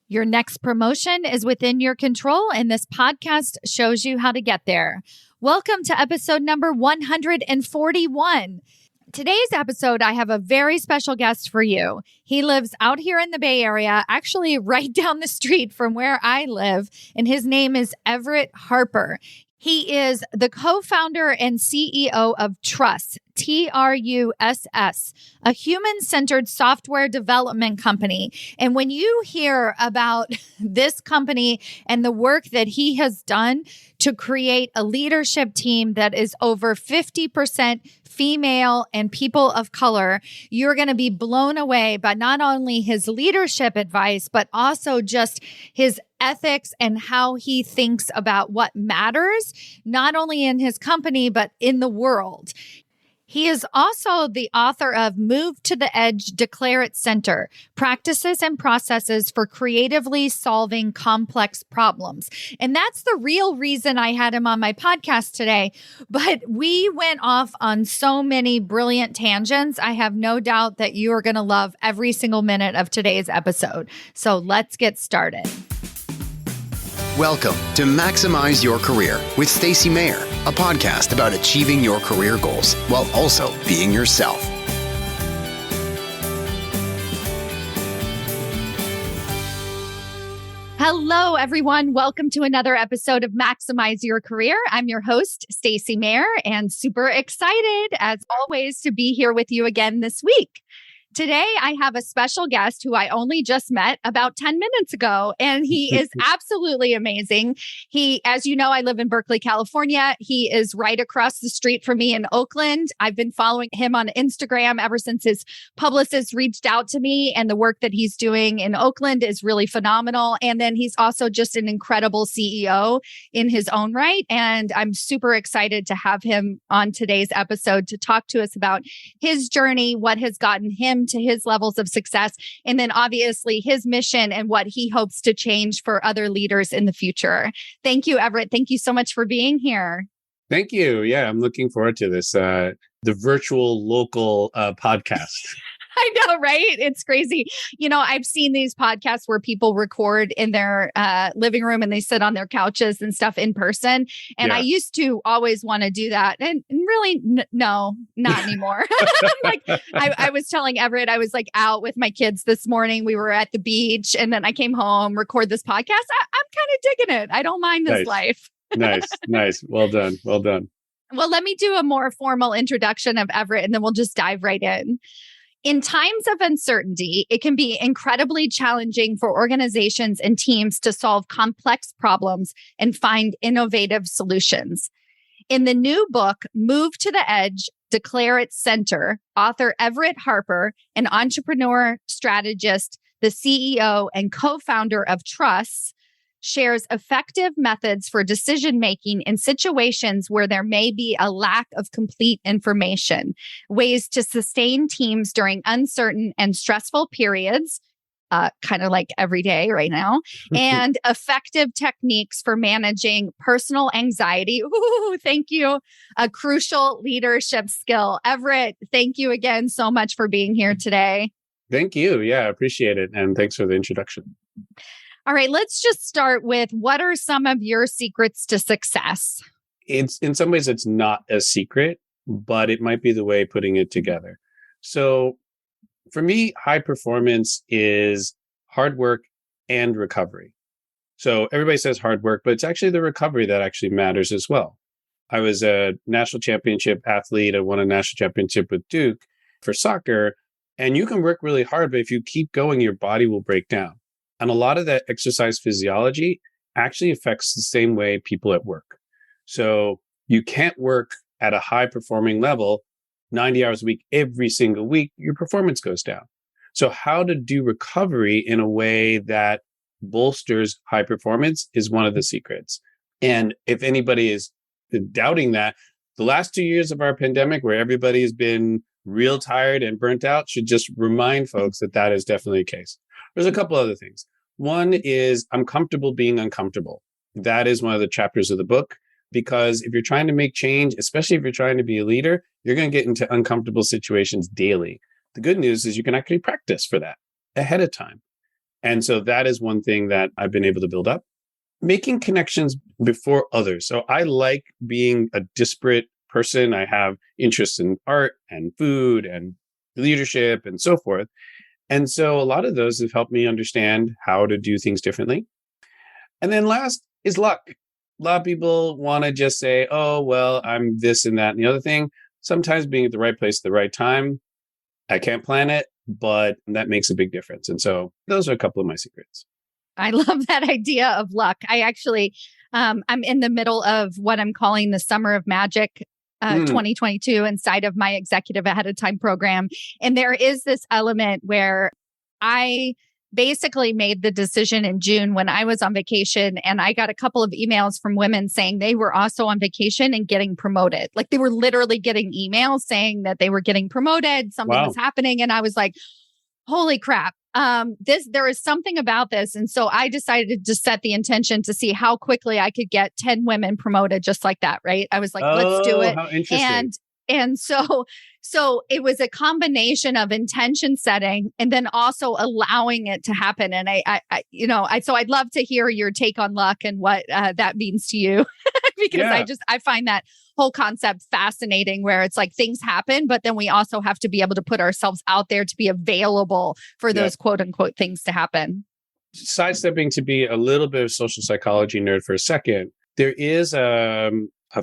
Your next promotion is within your control, and this podcast shows you how to get there. Welcome to episode number 141. Today's episode, I have a very special guest for you. He lives out here in the Bay Area, actually right down the street from where I live, and his name is Everett Harper. He is the co-founder and CEO of Truss, Truss, a human-centered software development company. And when you hear about this company and the work that he has done to create a leadership team that is over 50% female and people of color, you're going to be blown away by not only his leadership advice, but also just his ethics and how he thinks about what matters, not only in his company, but in the world. He is also the author of Move to the Edge, Declare It Center, Practices and Processes for Creatively Solving Complex Problems. And that's the real reason I had him on my podcast today. But we went off on so many brilliant tangents. I have no doubt that you are going to love every single minute of today's episode. So let's get started. Welcome to Maximize Your Career with Stacy Mayer, a podcast about achieving your career goals while also being yourself. Hello, everyone. Welcome to another episode of Maximize Your Career. I'm your host, Stacy Mayer, and super excited, as always, to be here with you again this week. Today, I have a special guest who I only just met about 10 minutes ago, and he is absolutely amazing. As you know, I live in Berkeley, California. He is right across the street from me in Oakland. I've been following him on Instagram ever since his publicist reached out to me, and the work that he's doing in Oakland is really phenomenal. And then he's also just an incredible CEO in his own right. And I'm super excited to have him on today's episode to talk to us about his journey, what has gotten him to his levels of success, and then obviously his mission and what he hopes to change for other leaders in the future. Thank you, Everett. Thank you so much for being here. Thank you. Yeah, I'm looking forward to this, the virtual local podcast. I know, right? It's crazy. You know, I've seen these podcasts where people record in their living room and they sit on their couches and stuff in person. And I used to always want to do that. And really, no, not anymore. I was telling Everett, I was like out with my kids this morning. We were at the beach and then I came home, record this podcast. I'm kind of digging it. I don't mind this life. Nice. Well done. Well, let me do a more formal introduction of Everett and then we'll just dive right in. In times of uncertainty, it can be incredibly challenging for organizations and teams to solve complex problems and find innovative solutions. In the new book, Move to the Edge, Declare It Center, author Everett Harper, an entrepreneur, strategist, the CEO and co-founder of Truss, shares effective methods for decision-making in situations where there may be a lack of complete information, ways to sustain teams during uncertain and stressful periods, kind of like every day right now, and effective techniques for managing personal anxiety. Ooh, thank you. A crucial leadership skill. Everett, thank you again so much for being here today. Thank you. Yeah, I appreciate it. And thanks for the introduction. All right, let's just start with what are some of your secrets to success? It's in some ways, it's not a secret, but it might be the way putting it together. So for me, high performance is hard work and recovery. So everybody says hard work, but it's actually the recovery that actually matters as well. I was a national championship athlete. I won a national championship with Duke for soccer. And you can work really hard, but if you keep going, your body will break down. And a lot of that exercise physiology actually affects the same way people at work. So you can't work at a high performing level 90 hours a week every single week. Your performance goes down. So how to do recovery in a way that bolsters high performance is one of the secrets. And if anybody is doubting that, the last 2 years of our pandemic where everybody has been real tired and burnt out should just remind folks that that is definitely the case. There's a couple other things. One is I'm comfortable being uncomfortable. That is one of the chapters of the book, because if you're trying to make change, especially if you're trying to be a leader, you're going to get into uncomfortable situations daily. The good news is you can actually practice for that ahead of time. And so that is one thing that I've been able to build up. Making connections before others. So I like being a disparate person. I have interests in art and food and leadership and so forth. And so a lot of those have helped me understand how to do things differently. And then last is luck. A lot of people want to just say, oh, well, I'm this and that and the other thing. Sometimes being at the right place at the right time, I can't plan it, but that makes a big difference. And so those are a couple of my secrets. I love that idea of luck. I actually, I'm in the middle of what I'm calling the Summer of Magic 2022 inside of my executive ahead of time program. And there is this element where I basically made the decision in June when I was on vacation, and I got a couple of emails from women saying they were also on vacation and getting promoted. Like they were literally getting emails saying that they were getting promoted, something was happening. And I was like, holy crap. There is something about this. And so I decided to set the intention to see how quickly I could get 10 women promoted just like that. Right. I was like, let's do it. How interesting. And so it was a combination of intention setting and then also allowing it to happen. And so I'd love to hear your take on luck and what that means to you, because I find that whole concept fascinating, where it's like things happen, but then we also have to be able to put ourselves out there to be available for those quote unquote things to happen. Sidestepping to be a little bit of social psychology nerd for a second, there is a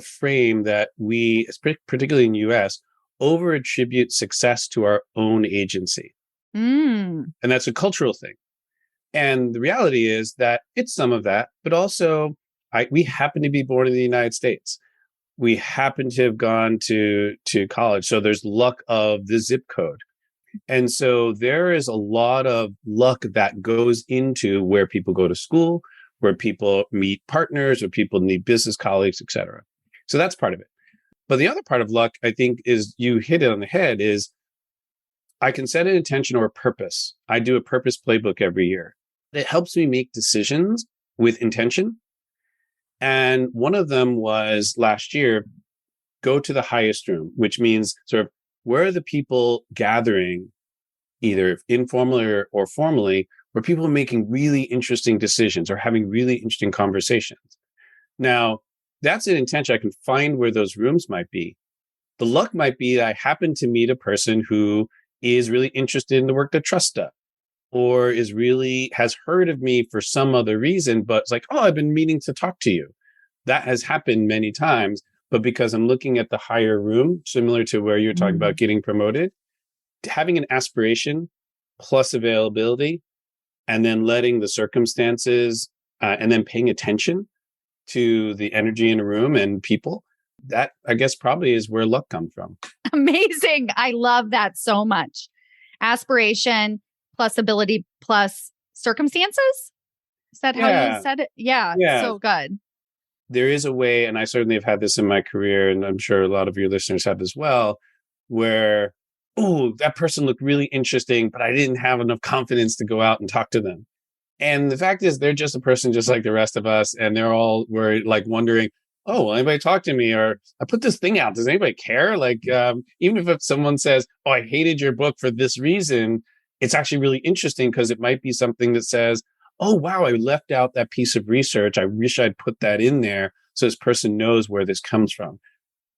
frame that we, particularly in the US, over attribute success to our own agency. And that's a cultural thing. And the reality is that it's some of that, but also we happen to be born in the United States. We happen to have gone to college. So there's luck of the zip code. And so there is a lot of luck that goes into where people go to school, where people meet partners, or people meet business colleagues, et cetera. So that's part of it. But the other part of luck, I think, is you hit it on the head, is I can set an intention or a purpose. I do a purpose playbook every year. It helps me make decisions with intention. And one of them was last year, go to the highest room, which means sort of where are the people gathering, either informally or formally, where people are making really interesting decisions or having really interesting conversations. Now, that's an intention. I can find where those rooms might be. The luck might be that I happen to meet a person who is really interested in the work that Trust does, or has heard of me for some other reason, but it's like, oh, I've been meaning to talk to you. That has happened many times, but because I'm looking at the higher room, similar to where you're talking about getting promoted, having an aspiration plus availability, and then letting the circumstances and then paying attention to the energy in a room and people, that I guess probably is where luck comes from. Amazing. I love that so much. Aspiration plus ability plus circumstances. Is that how you said it? Yeah. So good. There is a way, and I certainly have had this in my career, and I'm sure a lot of your listeners have as well, where, oh, that person looked really interesting, but I didn't have enough confidence to go out and talk to them. And the fact is, they're just a person just like the rest of us. And we're like wondering, oh, will anybody talk to me? Or I put this thing out. Does anybody care? Like, even if someone says, oh, I hated your book for this reason, it's actually really interesting because it might be something that says, oh, wow, I left out that piece of research. I wish I'd put that in there so this person knows where this comes from.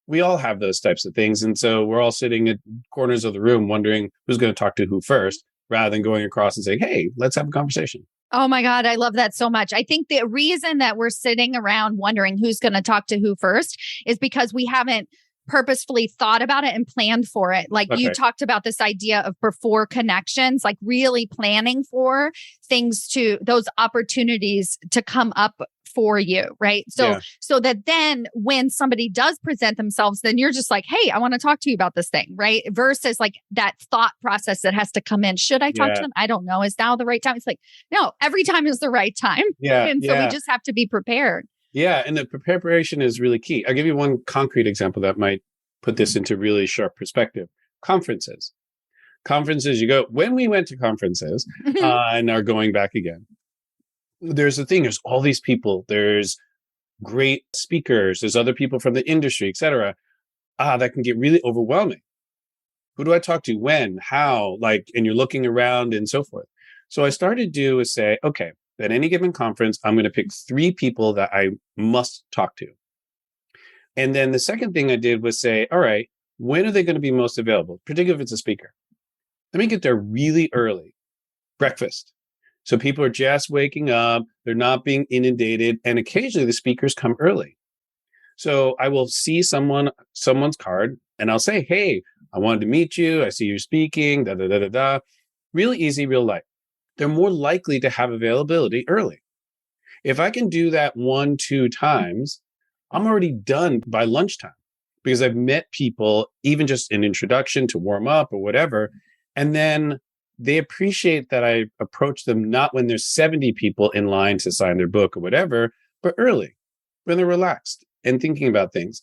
We all have those types of things. And so we're all sitting at corners of the room wondering who's going to talk to who first, rather than going across and saying, hey, let's have a conversation. Oh my God, I love that so much. I think the reason that we're sitting around wondering who's going to talk to who first is because we haven't purposefully thought about it and planned for it. Like you talked about this idea of before connections, like really planning for those opportunities to come up for you, right? So that then when somebody does present themselves, then you're just like, hey, I want to talk to you about this thing, right? Versus like that thought process that has to come in. Should I talk to them? I don't know. Is now the right time? It's like, no, every time is the right time. And so we just have to be prepared. Yeah. And the preparation is really key. I'll give you one concrete example that might put this into really sharp perspective. Conferences, you go, when we went to conferences and are going back again, there's the thing, there's all these people, there's great speakers, there's other people from the industry, et cetera. That can get really overwhelming. Who do I talk to? When? How? And you're looking around and so forth. So I started to do is say, okay, at any given conference, I'm going to pick 3 people that I must talk to. And then the second thing I did was say, all right, when are they going to be most available, particularly if it's a speaker? Let me get there really early, breakfast. So people are just waking up, they're not being inundated, and occasionally the speakers come early. So I will see someone's card and I'll say, hey, I wanted to meet you. I see you're speaking, da, da, da, da, da. Really easy, real light. They're more likely to have availability early. If I can do that 1-2 times, I'm already done by lunchtime because I've met people, even just an introduction to warm up or whatever. And then they appreciate that I approach them not when there's 70 people in line to sign their book or whatever, but early when they're relaxed and thinking about things.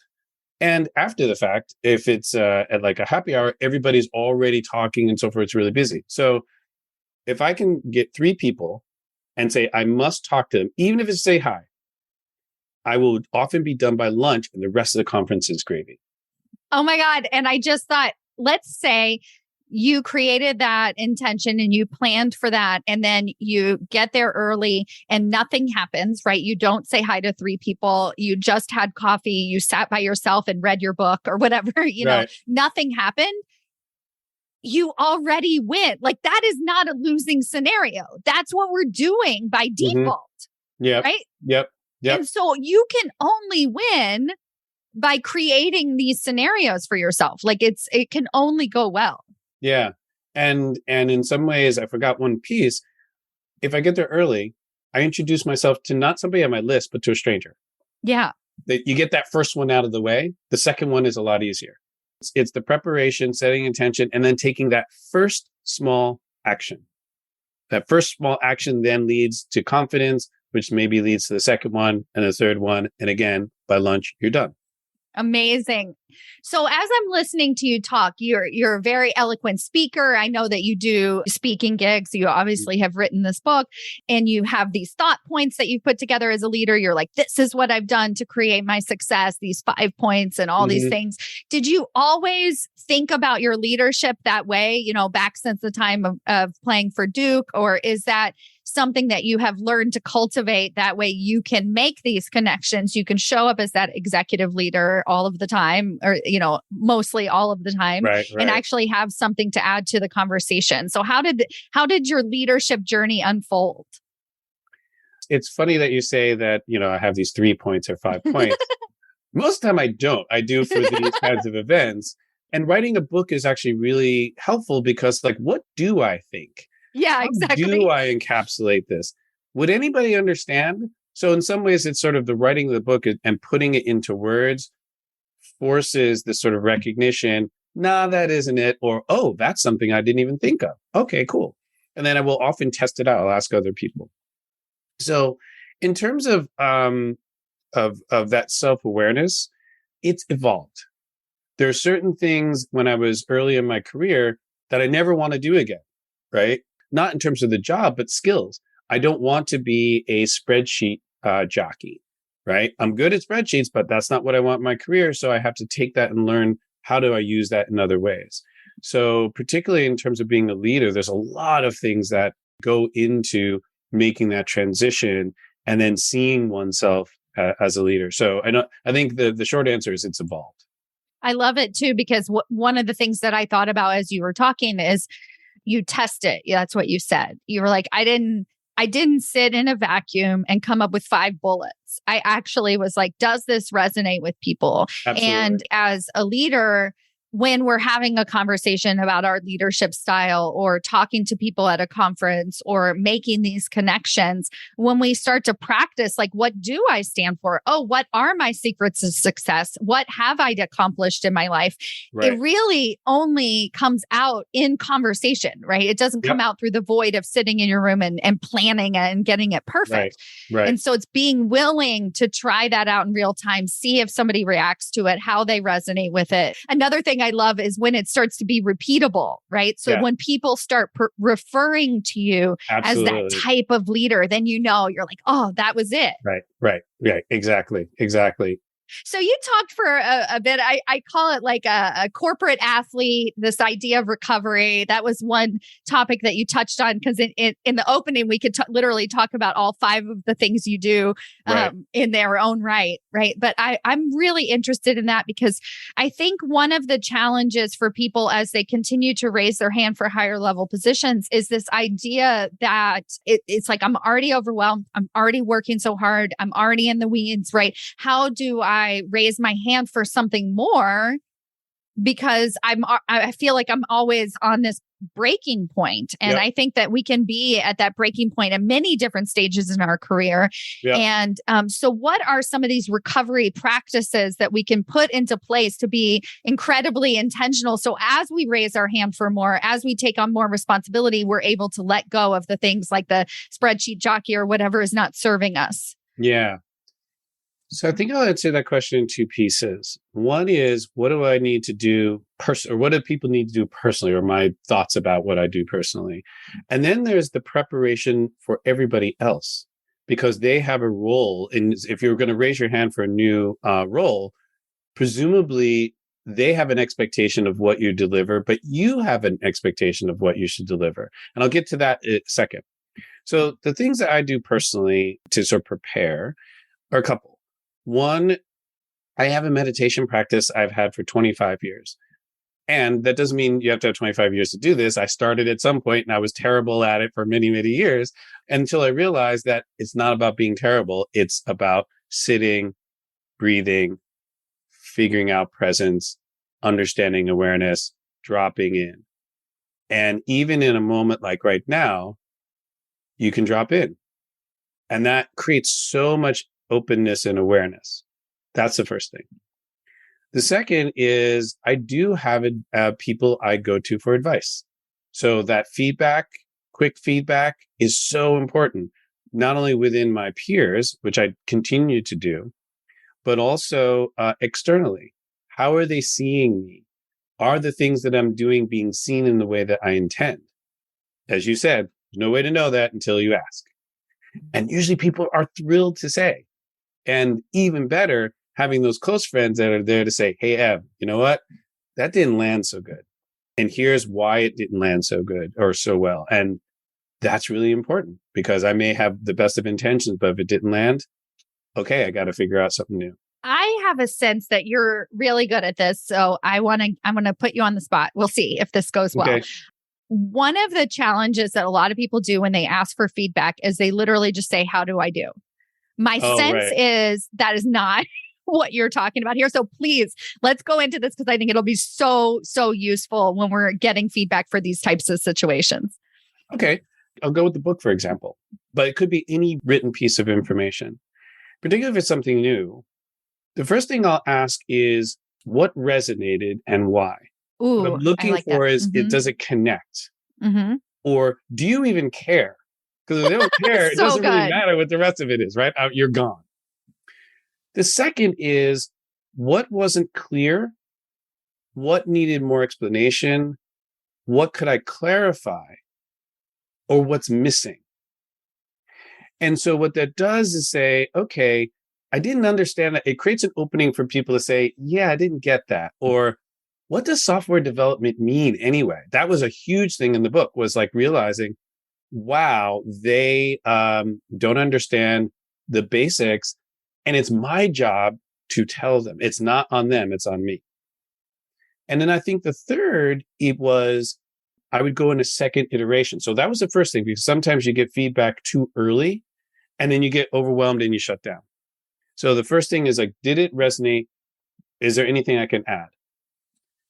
And after the fact, if it's at like a happy hour, everybody's already talking and so forth. It's really busy. So if I can get 3 people and say, I must talk to them, even if it's say hi, I will often be done by lunch and the rest of the conference is gravy. Oh my God. And I just thought, let's say you created that intention and you planned for that. And then you get there early and nothing happens, right? You don't say hi to 3 people. You just had coffee. You sat by yourself and read your book or whatever, Right. Nothing happened. You already win. Like that is not a losing scenario. That's what we're doing by default. Yeah. Right. Yep. And so you can only win by creating these scenarios for yourself. Like it can only go well. Yeah. And in some ways, I forgot one piece. If I get there early, I introduce myself to not somebody on my list, but to a stranger. Yeah. That you get that first one out of the way. The second one is a lot easier. It's the preparation, setting intention, and then taking that first small action. That first small action then leads to confidence, which maybe leads to the second one and the third one. And again, by lunch, you're done. Amazing. So as I'm listening to you talk, you're a very eloquent speaker. I know that you do speaking gigs. You obviously have written this book and you have these thought points that you've put together as a leader. You're like, this is what I've done to create my success, these 5 points and all these things. Did you always think about your leadership that way, back since the time of playing for Duke? Or is that something that you have learned to cultivate? That way you can make these connections. You can show up as that executive leader all of the time, or, mostly all of the time, right. and actually have something to add to the conversation. So how did your leadership journey unfold? It's funny that you say that, I have these 3 points or 5 points. Most of the time I don't. I do for these kinds of events. And writing a book is actually really helpful because what do I think? Yeah, How exactly. do I encapsulate this? Would anybody understand? So in some ways, it's sort of the writing of the book and putting it into words forces this sort of recognition. Nah, that isn't it. Or, oh, that's something I didn't even think of. Okay, cool. And then I will often test it out. I'll ask other people. So in terms of that self-awareness, it's evolved. There are certain things when I was early in my career that I never want to do again, right? Not in terms of the job, but skills. I don't want to be a spreadsheet jockey, right? I'm good at spreadsheets, but that's not what I want in my career. So I have to take that and learn how do I use that in other ways. So particularly in terms of being a leader, there's a lot of things that go into making that transition and then seeing oneself as a leader. So I think the short answer is it's evolved. I love it too, because one of the things that I thought about as you were talking is you test it. Yeah, that's what you said. You were like, I didn't sit in a vacuum and come up with 5 bullets. I actually was like, does this resonate with people? Absolutely. And as a leader, when we're having a conversation about our leadership style or talking to people at a conference or making these connections, when we start to practice, like, what do I stand for? Oh, what are my secrets of success? What have I accomplished in my life? Right. It really only comes out in conversation, right? It doesn't come out through the void of sitting in your room and planning and getting it perfect. Right. And so it's being willing to try that out in real time, see if somebody reacts to it, how they resonate with it. Another thing I love is when it starts to be repeatable, right? So when people start referring to you as that type of leader, then you're like, oh, that was it. Right. Exactly. So you talked for a bit. I call it like a corporate athlete, this idea of recovery. That was one topic that you touched on because in the opening, we could literally talk about all 5 of the things you do in their own right. But I'm really interested in that because I think one of the challenges for people as they continue to raise their hand for higher level positions is this idea that it's like, I'm already overwhelmed. I'm already working so hard. I'm already in the weeds, right? How do I raise my hand for something more? Because I feel like I'm always on this breaking point. And I think that we can be at that breaking point at many different stages in our career. And so what are some of these recovery practices that we can put into place to be incredibly intentional? So as we raise our hand for more, as we take on more responsibility, we're able to let go of the things like the spreadsheet jockey or whatever is not serving us. Yeah. So I think I'll answer that question in 2 pieces. One is, what do I need to do or what do people need to do personally, or my thoughts about what I do personally? And then there's the preparation for everybody else, because they have a role in, if you're going to raise your hand for a new role, presumably they have an expectation of what you deliver, but you have an expectation of what you should deliver. And I'll get to that in a second. So the things that I do personally to sort of prepare are a couple. One, I have a meditation practice I've had for 25 years. And that doesn't mean you have to have 25 years to do this. I started at some point and I was terrible at it for many, many years until I realized that it's not about being terrible. It's about sitting, breathing, figuring out presence, understanding awareness, dropping in. And even in a moment like right now, you can drop in. And that creates so much openness and awareness. That's the first thing. The second is I do have people I go to for advice. So that feedback, quick feedback is so important, not only within my peers, which I continue to do, but also externally. How are they seeing me? Are the things that I'm doing being seen in the way that I intend? As you said, there's no way to know that until you ask. And usually people are thrilled to say. And even better, having those close friends that are there to say, hey, Ev, you know what? That didn't land so good. And here's why it didn't land so good or so well. And that's really important because I may have the best of intentions, but if it didn't land, okay, I got to figure out something new. I have a sense that you're really good at this. So I'm going to put you on the spot. We'll see if this goes well. Okay. One of the challenges that a lot of people do when they ask for feedback is they literally just say, how do I do? My sense is that is not what you're talking about here. So please, let's go into this because I think it'll be so useful when we're getting feedback for these types of situations. Okay. I'll go with the book, for example, but it could be any written piece of information, particularly if it's something new. The first thing I'll ask is what resonated and why. Ooh, what I'm looking for is, does it connect? Or do you even care? Because if they don't care, it doesn't really matter what the rest of it is, right? You're gone. The second is what wasn't clear? What needed more explanation? What could I clarify? Or what's missing? And so what that does is say, okay, I didn't understand that. It creates an opening for people to say, yeah, I didn't get that. Or what does software development mean anyway? That was a huge thing in the book, was like realizing, wow, they don't understand the basics. And it's my job to tell them. It's not on them, it's on me. And then I think the third, I would go in a second iteration. So that was the first thing, because sometimes you get feedback too early and then you get overwhelmed and you shut down. So the first thing is like, did it resonate? Is there anything I can add?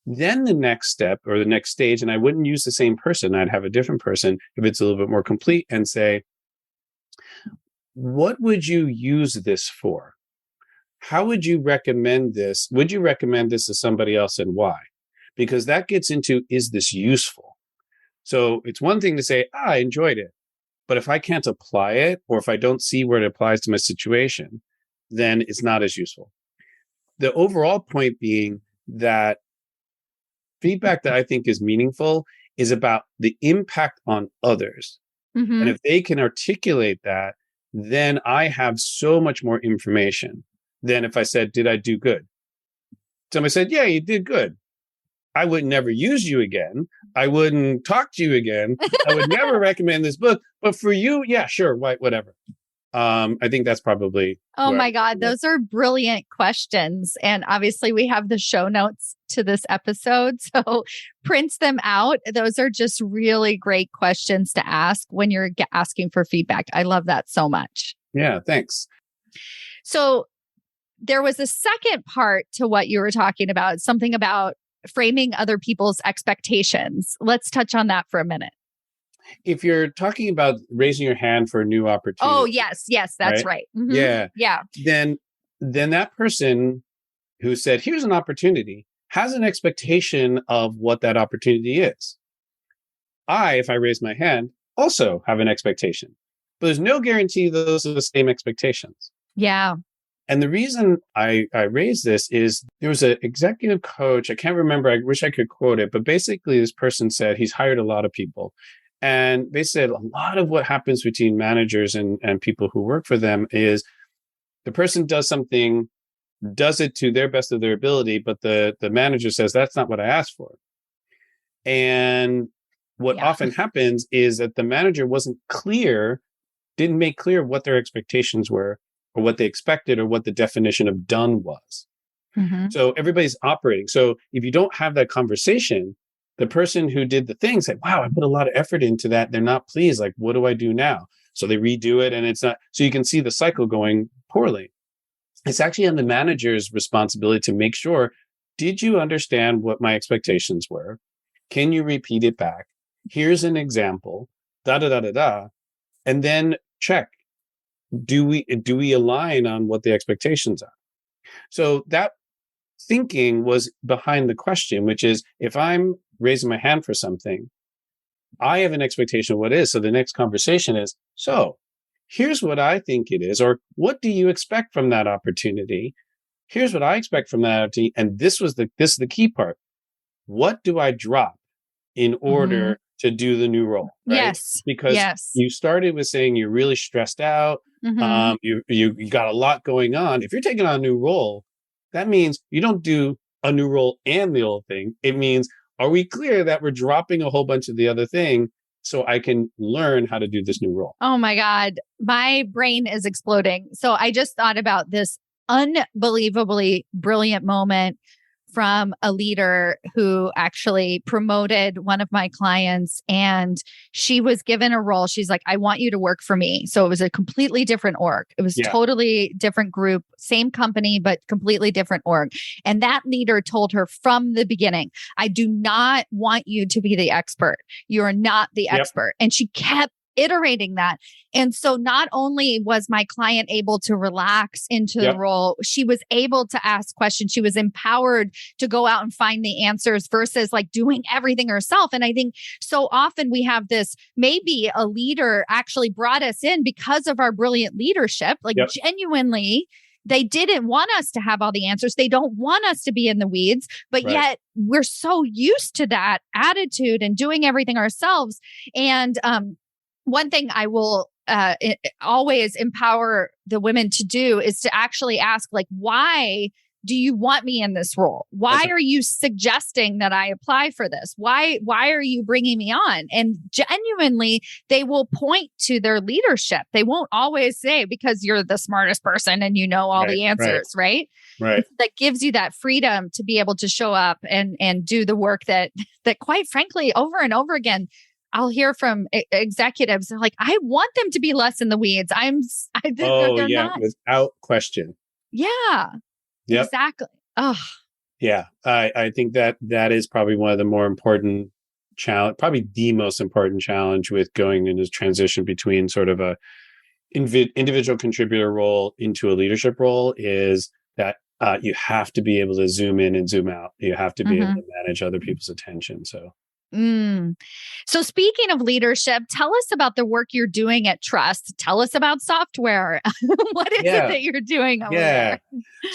Then the next step or the next stage, and I wouldn't use the same person. I'd have a different person if it's a little bit more complete and say, what would you use this for? How would you recommend this? Would you recommend this to somebody else and why? Because that gets into, is this useful? So it's one thing to say, I enjoyed it. But if I can't apply it, or if I don't see where it applies to my situation, then it's not as useful. The overall point being that feedback that I think is meaningful is about the impact on others. Mm-hmm. And if they can articulate that, then I have so much more information than if I said, did I do good? Somebody said, yeah, you did good. I would never use you again. I wouldn't talk to you again. I would never recommend this book. But for you, yeah, sure, whatever. I think that's probably. Oh my God, those are brilliant questions. And obviously, we have the show notes to this episode. So print them out. Those are just really great questions to ask when you're asking for feedback. I love that so much. Yeah, thanks. So there was a second part to what you were talking about, something about framing other people's expectations. Let's touch on that for a minute. If you're talking about raising your hand for a new opportunity. Oh, yes, that's right. Yeah. Yeah. Then that person who said, here's an opportunity, has an expectation of what that opportunity is. If I raise my hand, also have an expectation. But there's no guarantee those are the same expectations. Yeah. And the reason I raised this is there was an executive coach. I can't remember. I wish I could quote it. But basically, this person said he's hired a lot of people. And they said a lot of what happens between managers and people who work for them is the person does something, does it to their best of their ability, but the manager says, that's not what I asked for. And what often happens is that the manager didn't make clear what their expectations were, or what they expected, or what the definition of done was. Mm-hmm. So everybody's operating. So if you don't have that conversation, the person who did the thing said, wow, I put a lot of effort into that. They're not pleased. Like, what do I do now? So they redo it and it's not. So you can see the cycle going poorly. It's actually on the manager's responsibility to make sure, did you understand what my expectations were? Can you repeat it back? Here's an example, and then check. Do we align on what the expectations are? So that thinking was behind the question, which is, if I'm raising my hand for something, I have an expectation of what it is. So the next conversation is, so here's what I think it is, or what do you expect from that opportunity? Here's what I expect from that opportunity. And this is the key part. What do I drop in order to do the new role? Right? Yes. Because you started with saying you're really stressed out. You got a lot going on. If you're taking on a new role, that means you don't do a new role and the old thing. It means, are we clear that we're dropping a whole bunch of the other thing so I can learn how to do this new role? Oh my God, my brain is exploding. So I just thought about this unbelievably brilliant moment from a leader who actually promoted one of my clients, and she was given a role. She's like, I want you to work for me. So it was a completely different org. It was totally different group, same company, but completely different org. And that leader told her from the beginning, I do not want you to be the expert. You are not the expert. And she kept iterating that. And so not only was my client able to relax into the role, she was able to ask questions. She was empowered to go out and find the answers versus like doing everything herself. And I think so often we have this, maybe a leader actually brought us in because of our brilliant leadership, like genuinely. They didn't want us to have all the answers. They don't want us to be in the weeds, but yet we're so used to that attitude and doing everything ourselves. And, one thing I will always empower the women to do is to actually ask, like, why do you want me in this role? Why are you suggesting that I apply for this? Why are you bringing me on? And genuinely, they will point to their leadership. They won't always say, because you're the smartest person and you know all the answers, right? That gives you that freedom to be able to show up and do the work that quite frankly, over and over again, I'll hear from executives. They're like, I want them to be less in the weeds. They're not. Without question. Yeah, exactly. Oh, yeah. I think that is probably one of the more important challenge, probably the most important challenge with going into this transition between sort of a individual contributor role into a leadership role, is that you have to be able to zoom in and zoom out. You have to be able to manage other people's attention. So speaking of leadership, tell us about the work you're doing at Trust. Tell us about software. What is it that you're doing over there?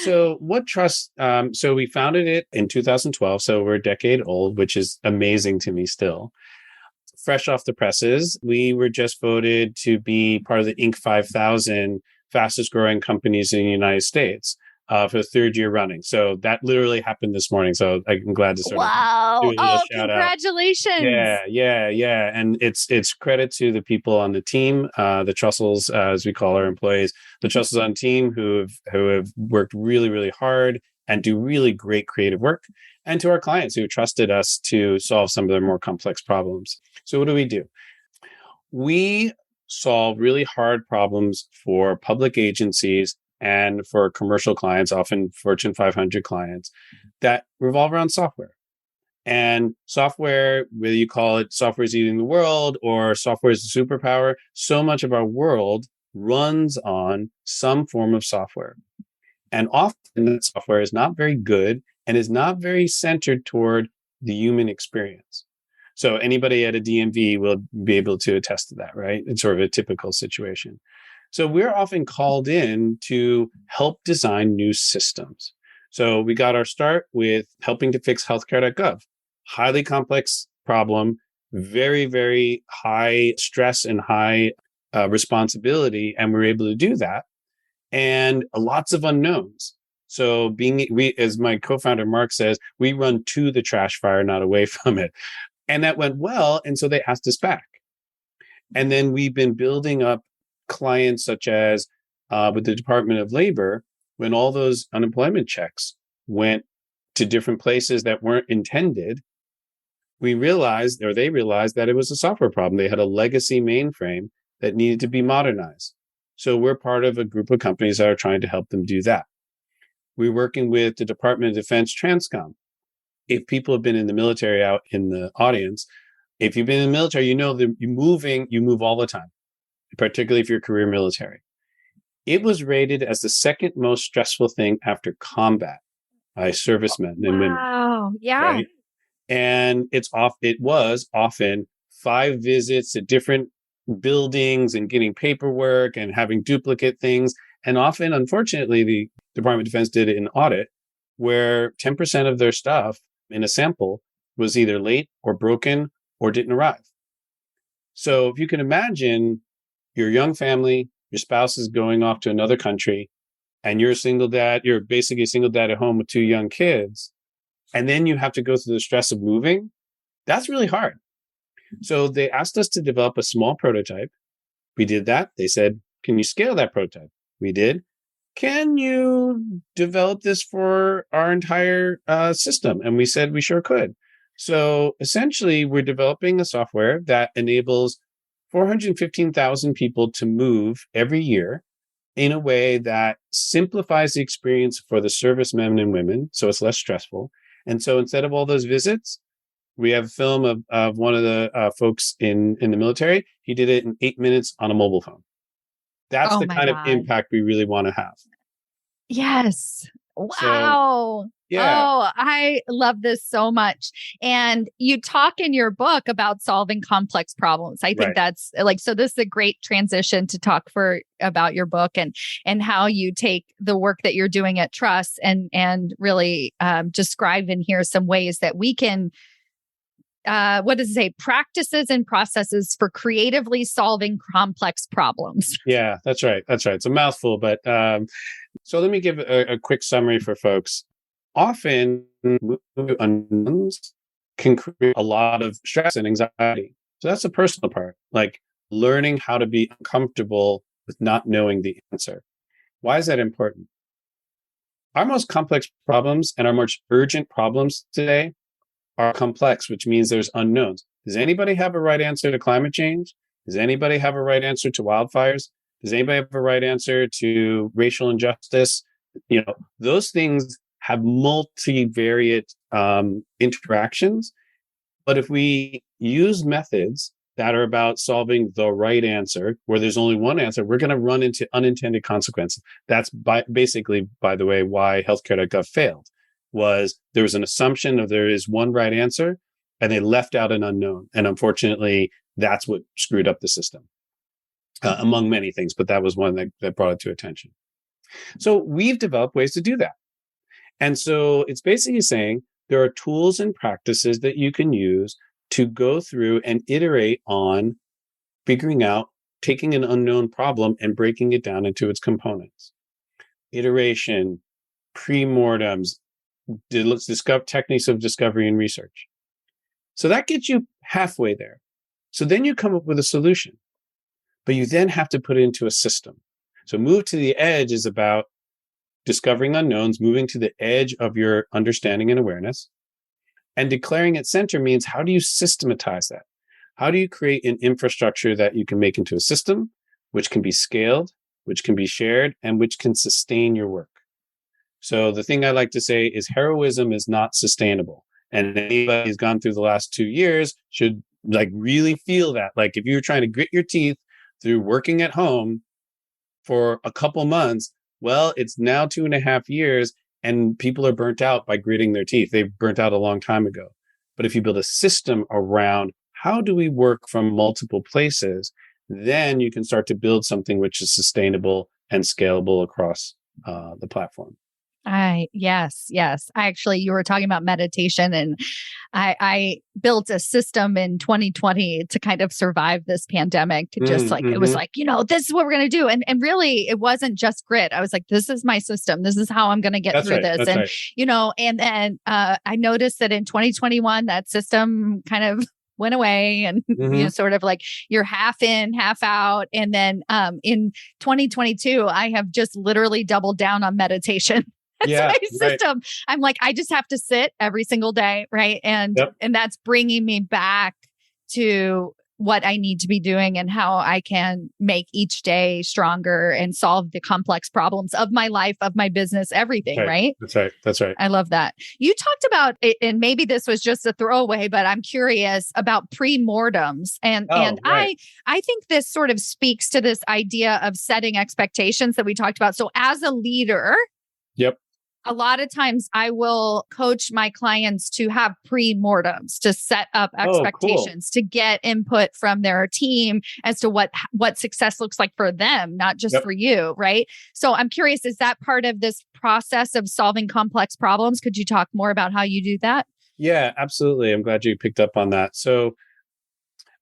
So what Trust, so we founded it in 2012. So we're a decade old, which is amazing to me still. Fresh off the presses, we were just voted to be part of the Inc. 5000 fastest growing companies in the United States. for the third year running. So that literally happened this morning. So I'm glad to sort of do Wow. a little Oh, shout out. congratulations. Yeah. And it's credit to the people on the team, the Trussels, as we call our employees, the Trussels on team who have worked really, really hard and do really great creative work, and to our clients who trusted us to solve some of their more complex problems. So what do? We solve really hard problems for public agencies and for commercial clients, often Fortune 500 clients, that revolve around software. And software, whether you call it software is eating the world or software is a superpower, so much of our world runs on some form of software. And often that software is not very good and is not very centered toward the human experience. So anybody at a DMV will be able to attest to that, right? It's sort of a typical situation. So we're often called in to help design new systems. So we got our start with helping to fix healthcare.gov. Highly complex problem, very, very high stress and high responsibility. And we're able to do that. And lots of unknowns. So as my co-founder Mark says, we run to the trash fire, not away from it. And that went well. And so they asked us back. And then we've been building up clients such as with the Department of Labor, when all those unemployment checks went to different places that weren't intended, they realized that it was a software problem. They had a legacy mainframe that needed to be modernized. So we're part of a group of companies that are trying to help them do that. We're working with the Department of Defense Transcom. If people have been in the military out in the audience, if you've been in the military, you know that you move all the time, particularly if you're career military. It was rated as the second most stressful thing after combat by servicemen and women. Wow. Yeah. Right? And it was often 5 visits to different buildings and getting paperwork and having duplicate things. And often, unfortunately, the Department of Defense did an audit where 10% of their stuff in a sample was either late or broken or didn't arrive. So if you can imagine your young family, your spouse is going off to another country, and you're a single dad, you're basically a single dad at home with 2 young kids, and then you have to go through the stress of moving, that's really hard. So they asked us to develop a small prototype. We did that. They said, can you scale that prototype? We did. Can you develop this for our entire system? And we said we sure could. So essentially, we're developing a software that enables 415,000 people to move every year in a way that simplifies the experience for the servicemen and women, so it's less stressful. And so instead of all those visits, we have a film of one of the folks in the military. He did it in 8 minutes on a mobile phone. That's Oh the my kind of God. impact we really want to have. Yes. So, Wow. yeah. Oh, I love this so much. And you talk in your book about solving complex problems. I think Right. that's so this is a great transition to talk about your book and how you take the work that you're doing at Trust and really describe in here some ways that we can what does it say? Practices and processes for creatively solving complex problems. Yeah, that's right. It's a mouthful, but so let me give a quick summary for folks. Often, unknowns can create a lot of stress and anxiety. So that's the personal part, like learning how to be uncomfortable with not knowing the answer. Why is that important? Our most complex problems and our most urgent problems today are complex, which means there's unknowns. Does anybody have a right answer to climate change? Does anybody have a right answer to wildfires? Does anybody have a right answer to racial injustice? Those things have multivariate interactions. But if we use methods that are about solving the right answer, where there's only one answer, we're going to run into unintended consequences. That's basically, by the way, why healthcare.gov failed. Was there was an assumption of there is one right answer, and they left out an unknown. And unfortunately, that's what screwed up the system, among many things. But that was one that brought it to attention. So we've developed ways to do that. And so it's basically saying there are tools and practices that you can use to go through and iterate on figuring out, taking an unknown problem and breaking it down into its components. Iteration, pre-mortems, let's discover techniques of discovery and research. So that gets you halfway there. So then you come up with a solution, but you then have to put it into a system. So move to the edge is about discovering unknowns, moving to the edge of your understanding and awareness. And declaring at center means, how do you systematize that? How do you create an infrastructure that you can make into a system, which can be scaled, which can be shared, and which can sustain your work? So the thing I like to say is heroism is not sustainable. And anybody who's gone through the last 2 years should really feel that. Like if you're trying to grit your teeth through working at home for a couple months, well, it's now 2.5 years and people are burnt out by gritting their teeth. They've burnt out a long time ago. But if you build a system around how do we work from multiple places, then you can start to build something which is sustainable and scalable across the platform. Yes. You were talking about meditation, and I built a system in 2020 to kind of survive this pandemic, to just it was this is what we're going to do. And really it wasn't just grit. I was like, this is my system. This is how I'm going to get through this. That's and, right. And then I noticed that in 2021, that system kind of went away, and sort of like you're half in, half out. And then in 2022, I have just literally doubled down on meditation. That's my system. Right. I'm like, I just have to sit every single day. Right. And that's bringing me back to what I need to be doing and how I can make each day stronger and solve the complex problems of my life, of my business, everything. Right. That's right. I love that. You talked about it, and maybe this was just a throwaway, but I'm curious about pre-mortems. And right. I think this sort of speaks to this idea of setting expectations that we talked about. So as a leader, a lot of times I will coach my clients to have pre-mortems, to set up expectations, to get input from their team as to what success looks like for them, not just for you, right? So I'm curious, is that part of this process of solving complex problems? Could you talk more about how you do that? Yeah, absolutely. I'm glad you picked up on that. So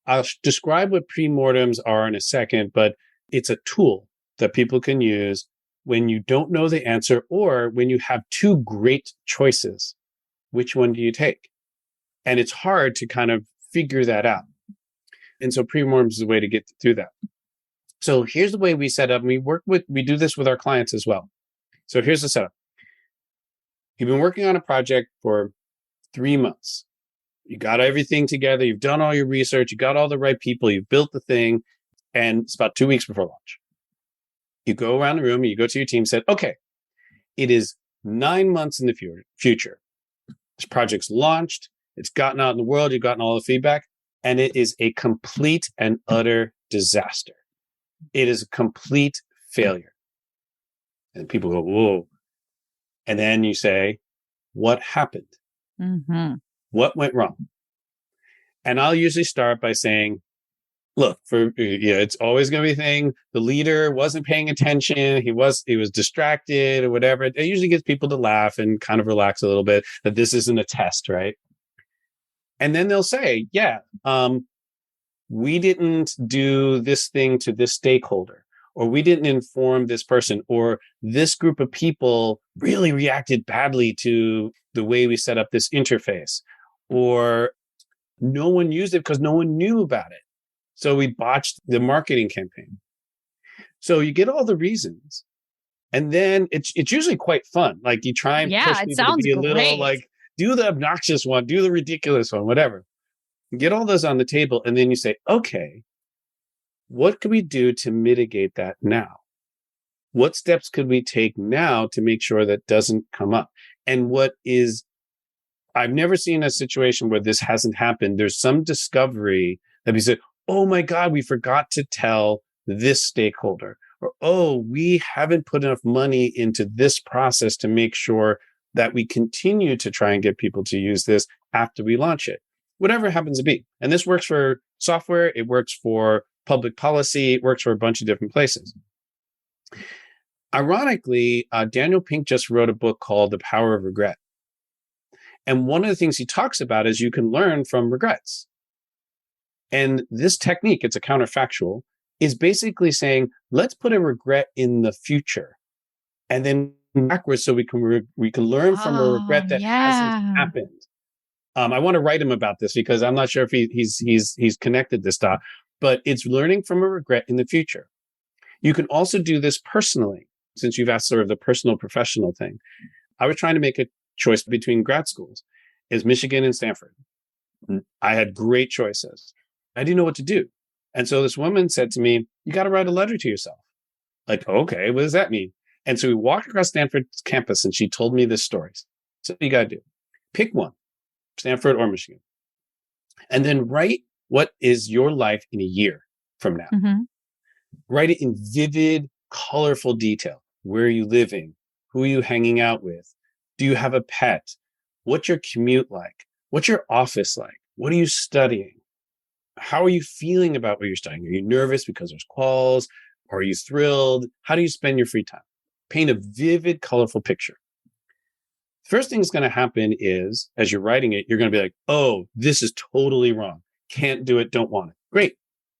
I'll describe what pre-mortems are in a second, but it's a tool that people can use when you don't know the answer, or when you have two great choices. Which one do you take? And it's hard to kind of figure that out. And so pre-mortems is a way to get through that. So here's the way we set up. We do this with our clients as well. So here's the setup. You've been working on a project for 3 months. You got everything together. You've done all your research. You got all the right people. You've built the thing. And it's about 2 weeks before launch. You go around the room, you go to your team, said, okay, it is 9 months in the future. This project's launched. It's gotten out in the world. You've gotten all the feedback, and it is a complete and utter disaster. It is a complete failure. And people go, whoa. And then you say, what happened? Mm-hmm. What went wrong? And I'll usually start by saying, look, it's always going to be a thing. The leader wasn't paying attention. He was distracted or whatever. It usually gets people to laugh and kind of relax a little bit, that this isn't a test, right? And then they'll say, we didn't do this thing to this stakeholder, or we didn't inform this person, or this group of people really reacted badly to the way we set up this interface, or no one used it because no one knew about it. So we botched the marketing campaign. So you get all the reasons, and then it's usually quite fun. Like you try and push people to be a little like, do the obnoxious one, do the ridiculous one, whatever. You get all those on the table, and then you say, okay, what could we do to mitigate that now? What steps could we take now to make sure that doesn't come up? And I've never seen a situation where this hasn't happened. There's some discovery that we said, oh my God, we forgot to tell this stakeholder, or, oh, we haven't put enough money into this process to make sure that we continue to try and get people to use this after we launch it, whatever it happens to be. And this works for software. It works for public policy. It works for a bunch of different places. Ironically, Daniel Pink just wrote a book called The Power of Regret. And one of the things he talks about is you can learn from regrets. And this technique, it's a counterfactual, is basically saying, let's put a regret in the future. And then backwards so we can learn from a regret Oh, that hasn't yeah. happened. I want to write him about this because I'm not sure if he's connected this dot, but it's learning from a regret in the future. You can also do this personally, since you've asked sort of the personal professional thing. I was trying to make a choice between grad schools, is Michigan and Stanford. I had great choices. I didn't know what to do. And so this woman said to me, you got to write a letter to yourself. Like, okay, what does that mean? And so we walked across Stanford's campus and she told me this story. So what you got to do, pick one, Stanford or Michigan, and then write what is your life in a year from now. Mm-hmm. Write it in vivid, colorful detail. Where are you living? Who are you hanging out with? Do you have a pet? What's your commute like? What's your office like? What are you studying? How are you feeling about what you're studying? Are you nervous because there's calls? Are you thrilled? How do you spend your free time? Paint a vivid, colorful picture. First thing that's going to happen is, as you're writing it, you're going to be like, oh, this is totally wrong. Can't do it. Don't want it. Great.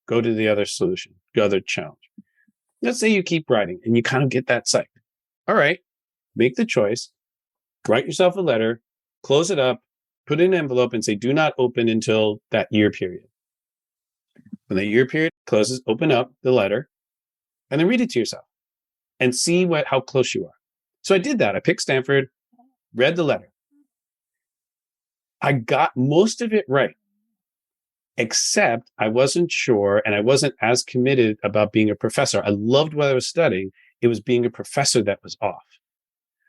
Go to the other solution, the other challenge. Let's say you keep writing and you kind of get that psyched. All right, make the choice, write yourself a letter, close it up, put it in an envelope and say, do not open until that year period. When the year period closes, open up the letter and then read it to yourself and see how close you are. So I did that. I picked Stanford, read the letter. I got most of it right, except I wasn't sure and I wasn't as committed about being a professor. I loved what I was studying. It was being a professor that was off.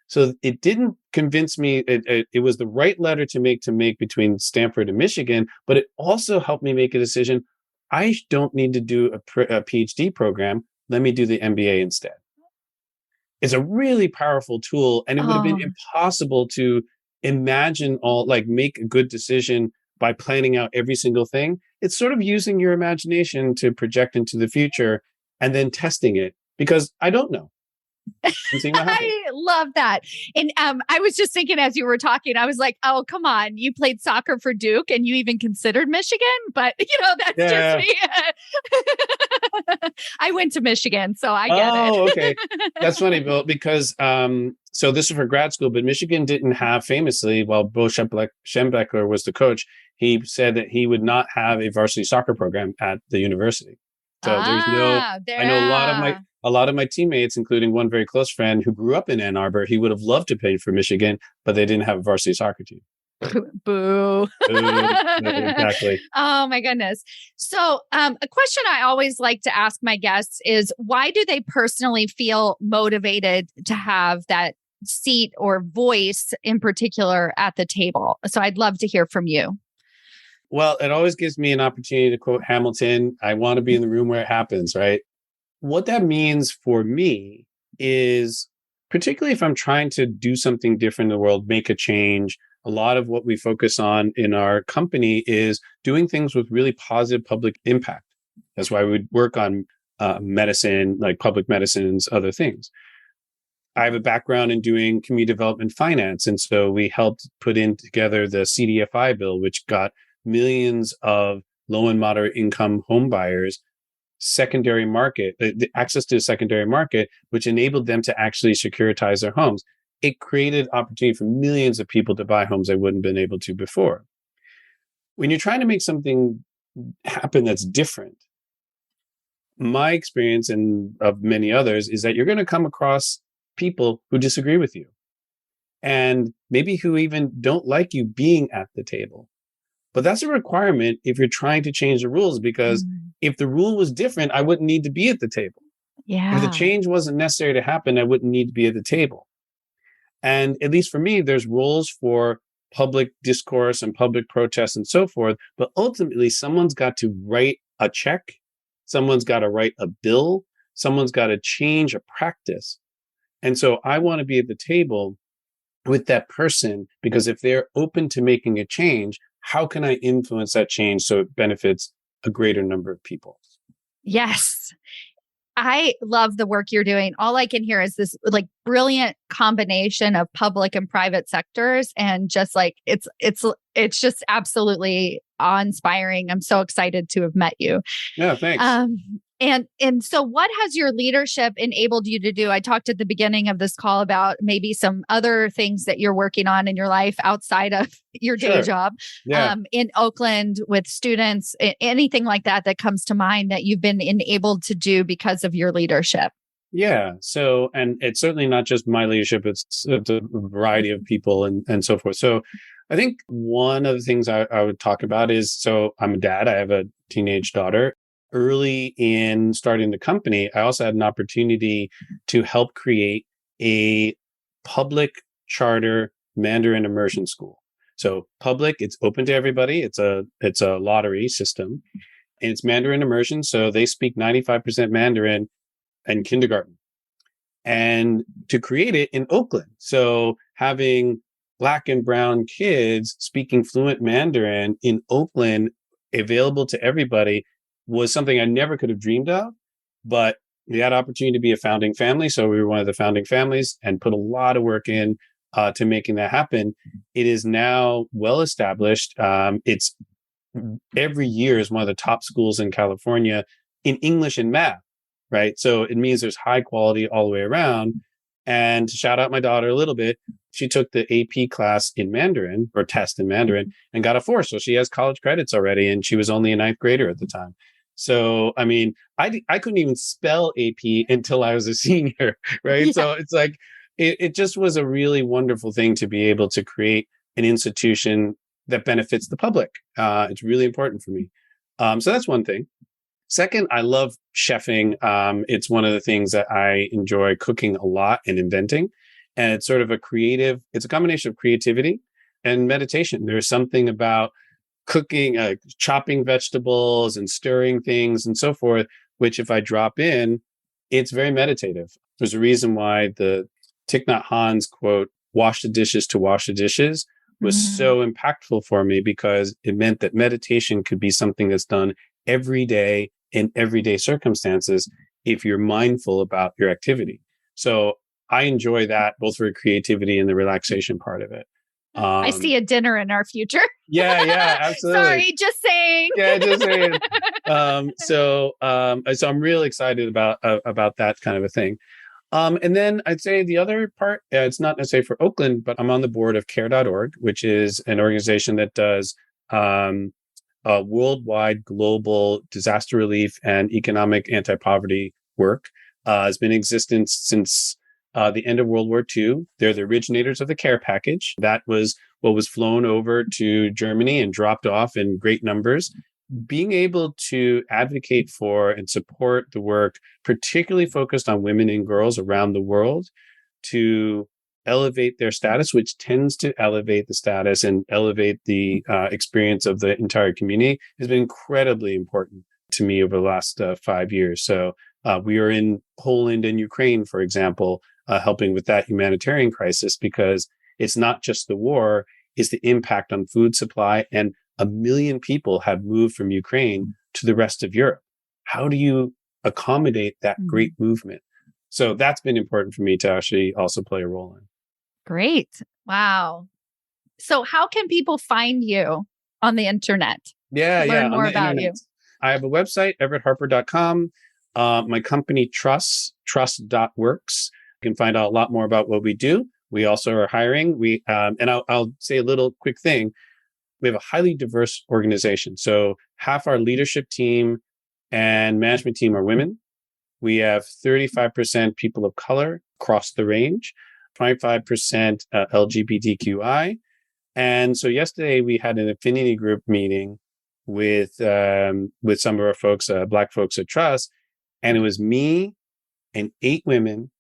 So it didn't convince me. It was the right letter to make between Stanford and Michigan, but it also helped me make a decision. I don't need to do a PhD program. Let me do the MBA instead. It's a really powerful tool, and it would have been impossible to imagine make a good decision by planning out every single thing. It's sort of using your imagination to project into the future and then testing it because I don't know. I love that. And I was just thinking as you were talking, I was like, oh, come on. You played soccer for Duke and you even considered Michigan, but that's just me. I went to Michigan, so I get it. Oh, okay. That's funny, Bill, because so this is for grad school, but Michigan didn't have famously, while Bo Schembechler was the coach, he said that he would not have a varsity soccer program at the university. So I know a lot of my teammates, including one very close friend who grew up in Ann Arbor, he would have loved to play for Michigan, but they didn't have a varsity soccer team. Boo. Exactly. Oh my goodness. So a question I always like to ask my guests is, why do they personally feel motivated to have that seat or voice in particular at the table? So I'd love to hear from you. Well, it always gives me an opportunity to quote Hamilton. I want to be in the room where it happens, right? What that means for me is, particularly if I'm trying to do something different in the world, make a change, a lot of what we focus on in our company is doing things with really positive public impact. That's why we work on medicine, like public medicines, other things. I have a background in doing community development finance. And so we helped put in together the CDFI bill, which got millions of low and moderate income home buyers secondary market, the access to the secondary market, which enabled them to actually securitize their homes. It created opportunity for millions of people to buy homes they wouldn't have been able to before. When you're trying to make something happen that's different, my experience and of many others is that you're going to come across people who disagree with you and maybe who even don't like you being at the table. But that's a requirement if you're trying to change the rules, because if the rule was different, I wouldn't need to be at the table. Yeah. If the change wasn't necessary to happen, I wouldn't need to be at the table. And at least for me, there's roles for public discourse and public protests and so forth. But ultimately, someone's got to write a check. Someone's got to write a bill. Someone's got to change a practice. And so I want to be at the table with that person, because if they're open to making a change, how can I influence that change so it benefits a greater number of people? Yes. I love the work you're doing. All I can hear is this brilliant combination of public and private sectors. And just it's just absolutely awe-inspiring. I'm so excited to have met you. Yeah, thanks. And so what has your leadership enabled you to do? I talked at the beginning of this call about maybe some other things that you're working on in your life outside of your day Sure. job, Yeah. in Oakland with students, anything like that that comes to mind that you've been enabled to do because of your leadership. Yeah. So, and it's certainly not just my leadership, it's a variety of people and so forth. So I think one of the things I would talk about is, so I'm a dad, I have a teenage daughter. Early in starting the company, I also had an opportunity to help create a public charter Mandarin immersion school. So public, it's open to everybody. It's a lottery system and it's Mandarin immersion. So they speak 95% Mandarin in kindergarten, and to create it in Oakland. So having Black and brown kids speaking fluent Mandarin in Oakland available to everybody was something I never could have dreamed of. But we had opportunity to be a founding family. So we were one of the founding families and put a lot of work in to making that happen. It is now well established. It's every year is one of the top schools in California in English and math, right? So it means there's high quality all the way around. And to shout out my daughter a little bit, she took the AP class in Mandarin or test in Mandarin and got a 4. So she has college credits already. And she was only a ninth grader at the time. So, I mean, I couldn't even spell AP until I was a senior, right? Yeah. So it's like, it just was a really wonderful thing to be able to create an institution that benefits the public. It's really important for me. So that's one thing. Second, I love chefing. It's one of the things that I enjoy cooking a lot and inventing. And it's sort of it's a combination of creativity and meditation. There's something about cooking, chopping vegetables and stirring things and so forth, which if I drop in, it's very meditative. There's a reason why the Thich Nhat Hanh's quote, wash the dishes to wash the dishes, was so impactful for me because it meant that meditation could be something that's done every day in everyday circumstances if you're mindful about your activity. So I enjoy that both for creativity and the relaxation part of it. I see a dinner in our future. Yeah, absolutely. Sorry, just saying. Yeah, just saying. So I'm really excited about that kind of a thing. And then I'd say the other part, it's not necessarily for Oakland, but I'm on the board of care.org, which is an organization that does worldwide global disaster relief and economic anti-poverty work. Has been in existence since the end of World War II. They're the originators of the care package. That was what was flown over to Germany and dropped off in great numbers. Being able to advocate for and support the work, particularly focused on women and girls around the world, to elevate their status, which tends to elevate the status and elevate the experience of the entire community, has been incredibly important to me over the last 5 years. So we are in Poland and Ukraine, for example, helping with that humanitarian crisis, because it's not just the war, it's the impact on food supply. And 1 million people have moved from Ukraine to the rest of Europe. How do you accommodate that great movement? So that's been important for me to actually also play a role in. Great. Wow. So how can people find you on the internet? Learn more about you. I have a website, everettharper.com. My company, trust.works. You can find out a lot more about what we do. We also are hiring. And I'll say a little quick thing. We have a highly diverse organization. So half our leadership team and management team are women. We have 35% people of color across the range, 25% LGBTQI. And so yesterday we had an affinity group meeting with some of our folks, Black folks at Trust. And it was me and 8 women,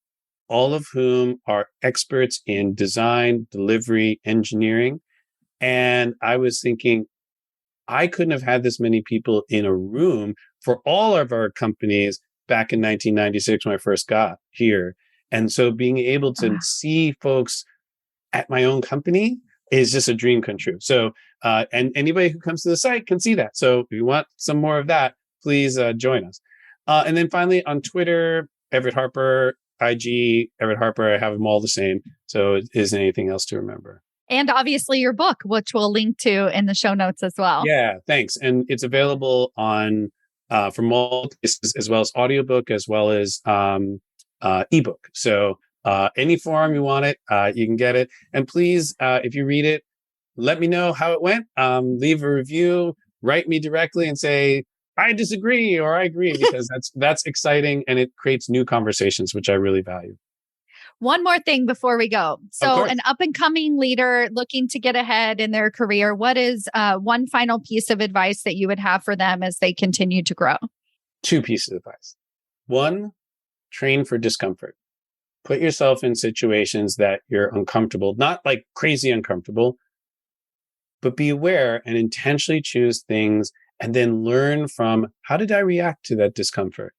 all of whom are experts in design, delivery, engineering. And I was thinking, I couldn't have had this many people in a room for all of our companies back in 1996 when I first got here. And so being able to see folks at my own company is just a dream come true. So, and anybody who comes to the site can see that. So if you want some more of that, please join us. And then finally on Twitter, Everett Harper, IG, Everett Harper, I have them all the same. So it isn't anything else to remember. And obviously your book, which we'll link to in the show notes as well. Yeah, thanks. And it's available on from multiple places, as well as audiobook, as well as ebook. So any form you want it, you can get it. And please, if you read it, let me know how it went. Leave a review, write me directly and say, I disagree or I agree, because that's exciting and it creates new conversations, which I really value. One more thing before we go. So an up and coming leader looking to get ahead in their career, what is one final piece of advice that you would have for them as they continue to grow? 2 pieces of advice. 1, train for discomfort. Put yourself in situations that you're uncomfortable, not like crazy uncomfortable, but be aware and intentionally choose things and then learn from, how did I react to that discomfort?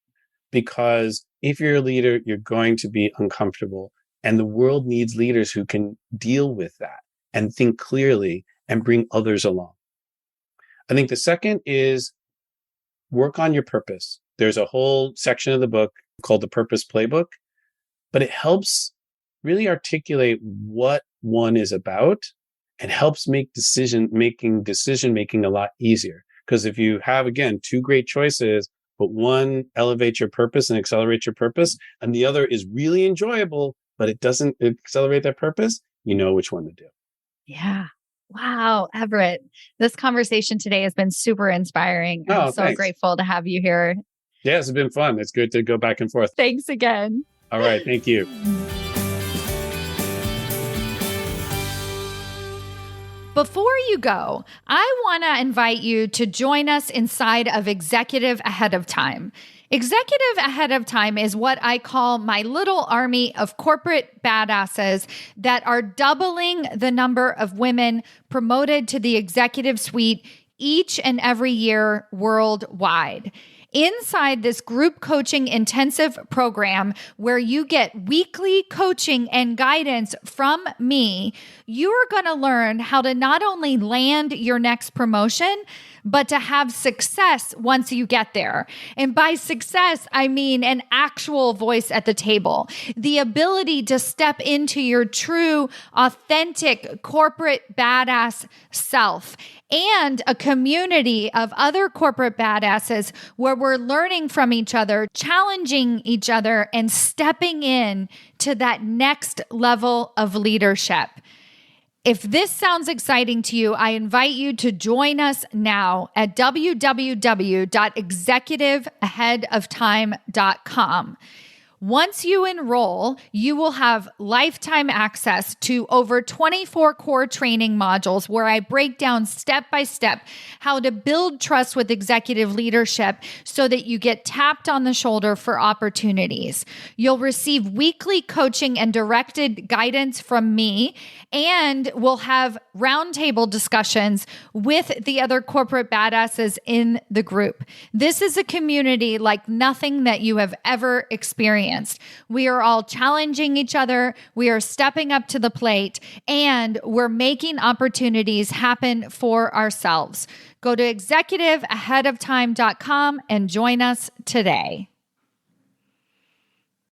Because if you're a leader, you're going to be uncomfortable, and the world needs leaders who can deal with that and think clearly and bring others along. I think the second is work on your purpose. There's a whole section of the book called the Purpose Playbook, but it helps really articulate what one is about and helps make decision making a lot easier. Because if you have, again, 2 great choices, but one elevates your purpose and accelerates your purpose, and the other is really enjoyable, but it doesn't accelerate that purpose, you know which one to do. Yeah. Wow, Everett, this conversation today has been super inspiring. I'm so grateful to have you here. Yes, it's been fun. It's good to go back and forth. Thanks again. All right. Thank you. Before you go, I want to invite you to join us inside of Executive Ahead of Time. Executive Ahead of Time is what I call my little army of corporate badasses that are doubling the number of women promoted to the executive suite each and every year worldwide. Inside this group coaching intensive program where you get weekly coaching and guidance from me, you're going to learn how to not only land your next promotion, but to have success once you get there. And by success, I mean an actual voice at the table, the ability to step into your true, authentic corporate badass self, and a community of other corporate badasses where we're learning from each other, challenging each other, and stepping in to that next level of leadership. If this sounds exciting to you, I invite you to join us now at www.executiveaheadoftime.com. Once you enroll, you will have lifetime access to over 24 core training modules where I break down step by step how to build trust with executive leadership so that you get tapped on the shoulder for opportunities. You'll receive weekly coaching and directed guidance from me, and we'll have roundtable discussions with the other corporate badasses in the group. This is a community like nothing that you have ever experienced. We are all challenging each other. We are stepping up to the plate, and we're making opportunities happen for ourselves. Go to executiveaheadoftime.com and join us today.